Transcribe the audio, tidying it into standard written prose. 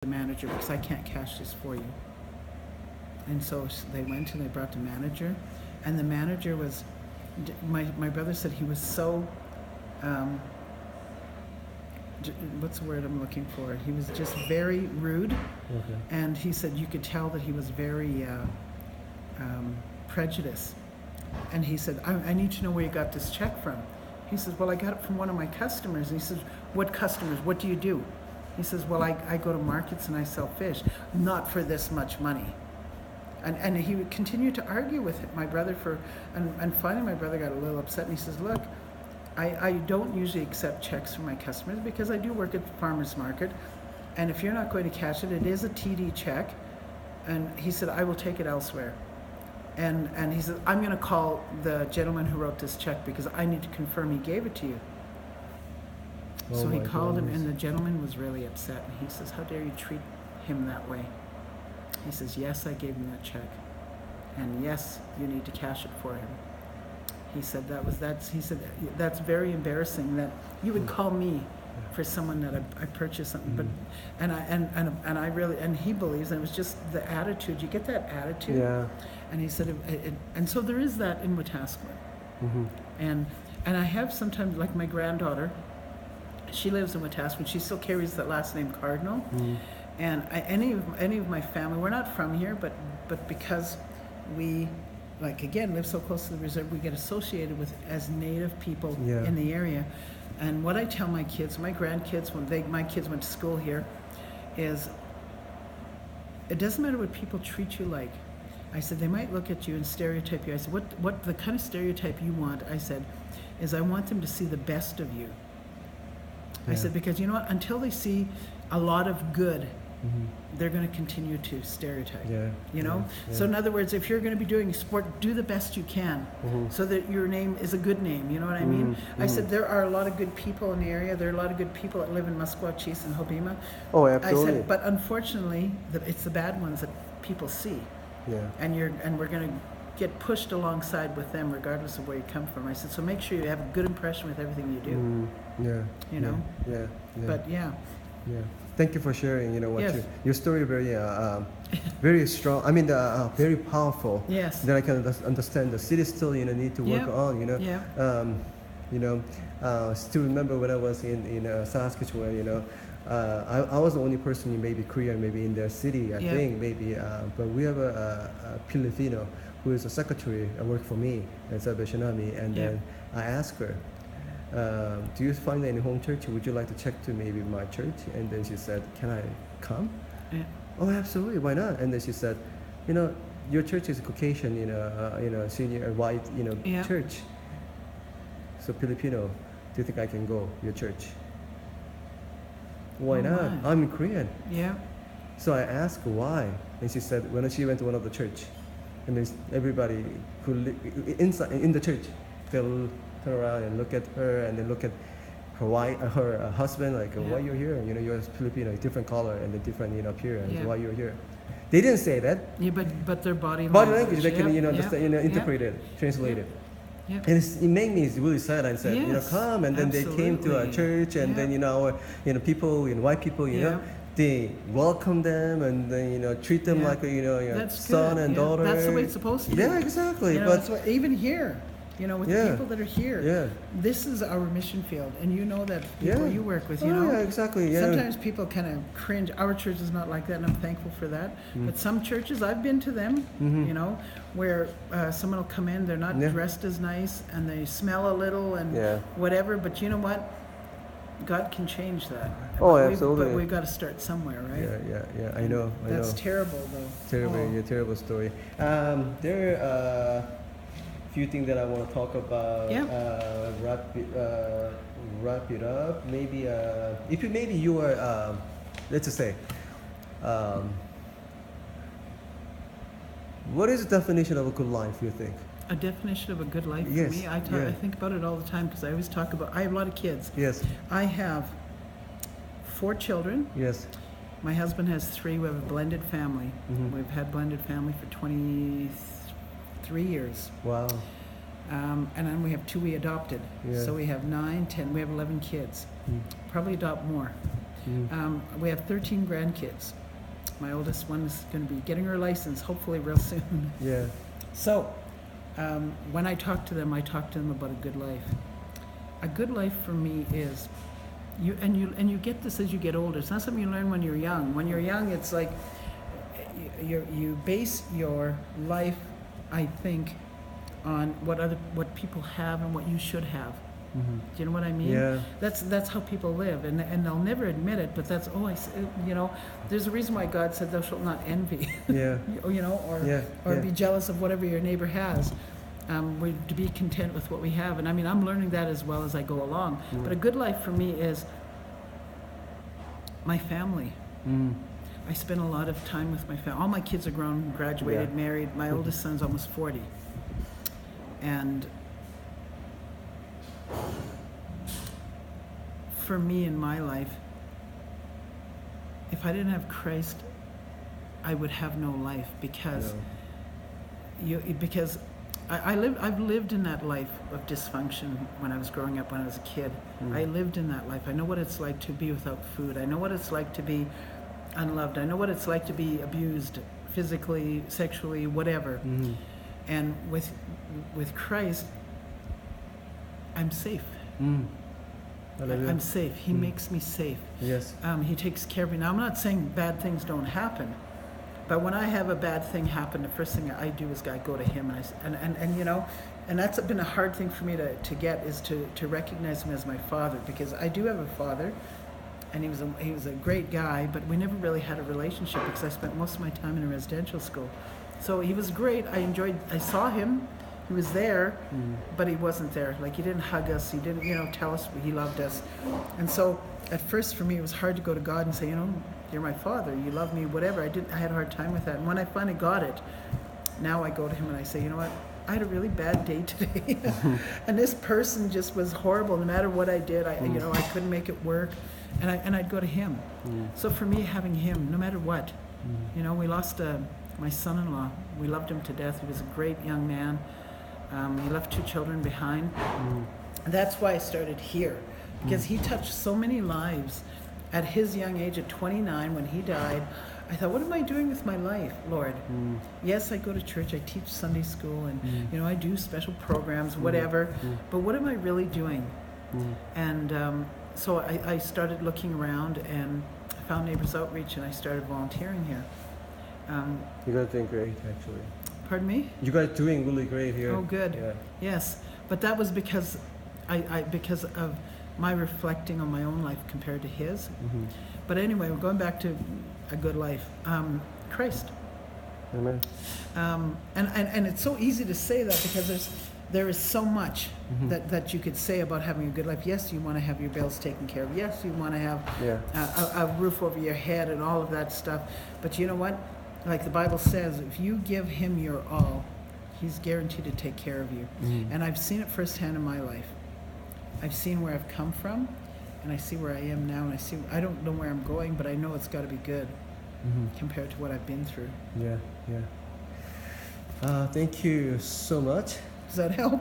the manager because I can't cash this for you. And so they went and they brought the manager, and the manager was, my brother said he was so, what's the word I'm looking for? He was just very rude, and he said you could tell that he was very prejudiced. And he said, I need to know where you got this check from. He says, well, I got it from one of my customers. And he says, what customers? What do you do? He says, well, I go to markets and I sell fish, not for this much money. And he would continue to argue with my brother and finally my brother got a little upset, and he says, look, I don't usually accept checks from my customers because I do work at the farmer's market, and if you're not going to cash it, it is a TD check. And he said, I will take it elsewhere. And he said, I'm going to call the gentleman who wrote this check because I need to confirm he gave it to you. So he called him, and the gentleman was really upset, and he says, how dare you treat him that way? He says, yes, I gave him that check, and yes, you need to cash it for him. He said that's very embarrassing that you would call me for someone that I purchased something, but and I really, and he believes, and it was just the attitude. You get that attitude, and he said, and so there is that in Wetaskiwin, and I have sometimes, like my granddaughter, she lives in Wetaskiwin. She still carries that last name Cardinal. And any of my family, we're not from here, but because we, like again, live so close to the reserve, we get associated with as Native people in the area. And what I tell my kids, my grandkids, my kids went to school here, is it doesn't matter what people treat you like. I said, they might look at you and stereotype you. I said, what the kind of stereotype you want, I said, is I want them to see the best of you. I said, because you know what, until they see a lot of good, they're going to continue to stereotype. You know? So in other words, if you're going to be doing sport, do the best you can so that your name is a good name. You know what I mean? I said, there are a lot of good people in the area. There are a lot of good people that live in Musqueam and Hobima. Oh, absolutely. I said, but unfortunately, it's the bad ones that people see. And we're going to get pushed alongside with them regardless of where you come from. I said, so make sure you have a good impression with everything you do. You know? But Thank you for sharing. You know what your story very very strong. I mean, very powerful. That I can understand. The city still need to work on. Still remember when I was in Saskatchewan. I was the only person in maybe Korean, maybe in their city. I think maybe, but we have a Filipino who is a secretary and worked for me at Sabeshanami, and then I asked her, do you find any home church? Would you like to check to maybe my church? And then she said, can I come? Oh, absolutely, why not? And then she said, your church is Caucasian, senior white, church. So Filipino, do you think I can go your church? Why not? I'm Korean. So I asked her why, and she said when she went to one of the church, and then everybody who inside in the church, they'll turn around and look at her, and then look at her husband, like why you're here? You're Filipino, different color and a different appearance. Why you're here? They didn't say that. But their body language they can understand, interpret it, translate it. And it made me really sad. I said, come, and then they came to our church, and then people, white people, they welcome them, and then treat them like a son and daughter. That's the way it's supposed to be. Exactly. But that's what, even here, with the people that are here, this is our mission field, and that people you work with, exactly. Sometimes people kind of cringe. Our church is not like that, and I'm thankful for that. But some churches, I've been to them, where someone will come in, they're not dressed as nice, and they smell a little, and whatever. But you know what? God can change that. Oh, absolutely. But we've got to start somewhere, right? Yeah. I know. That's terrible, though. Terrible story. There are few things that I want to talk about. Wrap it up. Maybe if you are, let's just say, what is the definition of a good life? You think? A definition of a good life for me? I think about it all the time because I always talk about. I have a lot of kids. I have 4 children. My husband has 3. We have a blended family. We've had blended family for 23 years. Wow. And then we have 2 we adopted. So we have 9, 10, we have 11 kids. Probably adopt more. We have 13 grandkids. My oldest one is going to be getting her license, hopefully real soon. Yeah. So, when I talk to them about a good life. A good life for me is, you get this as you get older. It's not something you learn when you're young. When you're young, it's like you base your life, I think, on what people have and what you should have. Do you know what I mean? Yeah. That's how people live, and they'll never admit it. But that's there's a reason why God said, "Thou shalt not envy." Yeah. Or be jealous of whatever your neighbor has. We're to be content with what we have, and I mean, I'm learning that as well as I go along. But a good life for me is my family. I spend a lot of time with my family. All my kids are grown, graduated, married. My oldest son's almost 40, and for me in my life, if I didn't have Christ, I would have no life, because I've lived in that life of dysfunction when I was growing up, when I was a kid. I lived in that life. I know what it's like to be without food. I know what it's like to be unloved. I know what it's like to be abused physically, sexually, whatever. And with Christ, I'm safe. I'm safe. He makes me safe. Yes. He takes care of me. Now, I'm not saying bad things don't happen, but when I have a bad thing happen, the first thing I do is I go to him, and that's been a hard thing for me to get, is to recognize him as my father, because I do have a father, and he was a great guy, but we never really had a relationship because I spent most of my time in a residential school. So he was great. I saw him. He was there, but he wasn't there. Like, he didn't hug us. He didn't, tell us he loved us. And so at first for me, it was hard to go to God and say, you're my father. You love me, whatever. I had a hard time with that. And when I finally got it, now I go to him and I say, you know what? I had a really bad day today. And this person just was horrible. No matter what I did, I couldn't make it work. And I'd go to him. So for me, having him, no matter what, we lost my son-in-law. We loved him to death. He was a great young man. He left 2 children behind. And that's why I started here, because he touched so many lives. At his young age, at 29, when he died, I thought, what am I doing with my life, Lord? Yes, I go to church, I teach Sunday school, and I do special programs, whatever, but what am I really doing? And so I started looking around, and I found Neighbors Outreach, and I started volunteering here. You guys are doing great, actually. Pardon me? You guys are doing really great here. Oh, good. Yeah. Yes, but that was because because of my reflecting on my own life compared to his. But anyway, we're going back to a good life. Christ. Amen. And it's so easy to say that, because there is so much that you could say about having a good life. Yes, you want to have your bills taken care of. Yes, you want to have a roof over your head and all of that stuff. But you know what? Like the Bible says, if you give him your all, he's guaranteed to take care of you. And I've seen it firsthand in my life. I've seen where I've come from, and I see where I am now, and I don't know where I'm going, but I know it's got to be good compared to what I've been through. Yeah. Thank you so much. Does that help?